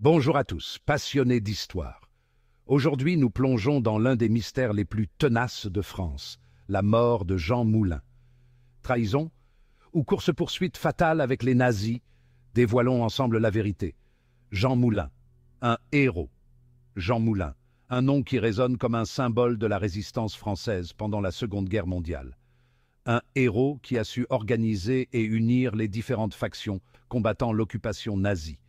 Bonjour à tous, passionnés d'histoire. Aujourd'hui, nous plongeons dans l'un des mystères les plus tenaces de France, la mort de Jean Moulin. Trahison ou course-poursuite fatale avec les nazis? Dévoilons ensemble la vérité. Jean Moulin, un héros. Jean Moulin, un nom qui résonne comme un symbole de la résistance française pendant la Seconde Guerre mondiale. Un héros qui a su organiser et unir les différentes factions combattant l'occupation nazie.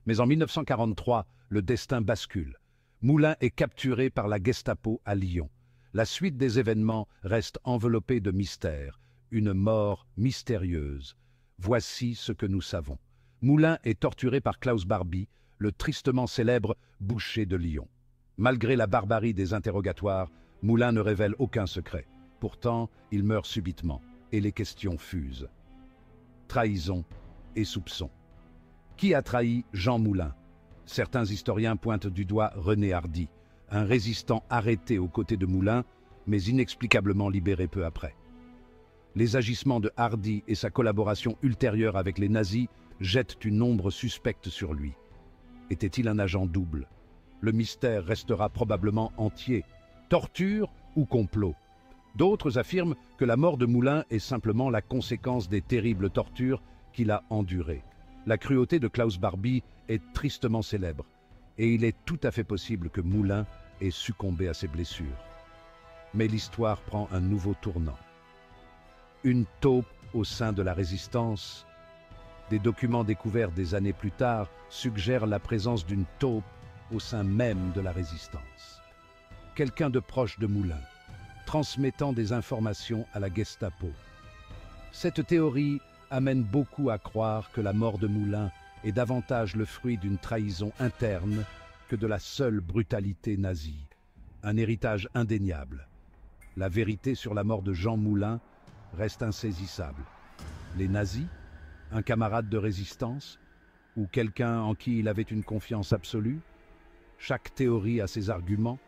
Mais en 1943, le destin bascule. Moulin est capturé par la Gestapo à Lyon. La suite des événements reste enveloppée de mystère, une mort mystérieuse. Voici ce que nous savons. Moulin est torturé par Klaus Barbie, le tristement célèbre boucher de Lyon. Malgré la barbarie des interrogatoires, Moulin ne révèle aucun secret. Pourtant, il meurt subitement, et les questions fusent. Trahison et soupçon. Qui a trahi Jean Moulin? Certains historiens pointent du doigt René Hardy, un résistant arrêté aux côtés de Moulin, mais inexplicablement libéré peu après. Les agissements de Hardy et sa collaboration ultérieure avec les nazis jettent une ombre suspecte sur lui. Était-il un agent double? Le mystère restera probablement entier. Torture ou complot? D'autres affirment que la mort de Moulin est simplement la conséquence des terribles tortures qu'il a endurées. La cruauté de Klaus Barbie est tristement célèbre, et il est tout à fait possible que Moulin ait succombé à ses blessures. Mais l'histoire prend un nouveau tournant. Une taupe au sein de la résistance. Des documents découverts des années plus tard suggèrent la présence d'une taupe au sein même de la résistance. Quelqu'un de proche de Moulin, transmettant des informations à la Gestapo. Cette théorie amène beaucoup à croire que la mort de Moulin est davantage le fruit d'une trahison interne que de la seule brutalité nazie. Un héritage indéniable. La vérité sur la mort de Jean Moulin reste insaisissable. Les nazis? Un camarade de résistance? Ou quelqu'un en qui il avait une confiance absolue? Chaque théorie a ses arguments,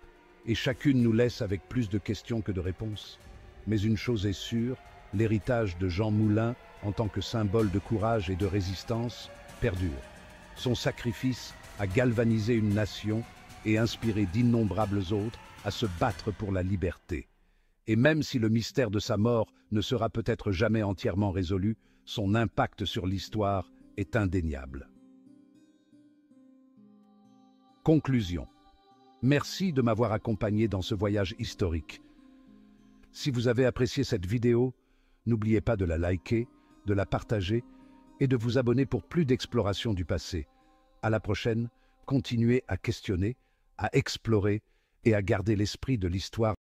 et chacune nous laisse avec plus de questions que de réponses. Mais une chose est sûre, l'héritage de Jean Moulin, en tant que symbole de courage et de résistance, perdure. Son sacrifice a galvanisé une nation et inspiré d'innombrables autres à se battre pour la liberté. Et même si le mystère de sa mort ne sera peut-être jamais entièrement résolu, son impact sur l'histoire est indéniable. Conclusion. Merci de m'avoir accompagné dans ce voyage historique. Si vous avez apprécié cette vidéo, n'oubliez pas de la liker, de la partager et de vous abonner pour plus d'exploration du passé. À la prochaine, continuez à questionner, à explorer et à garder l'esprit de l'histoire.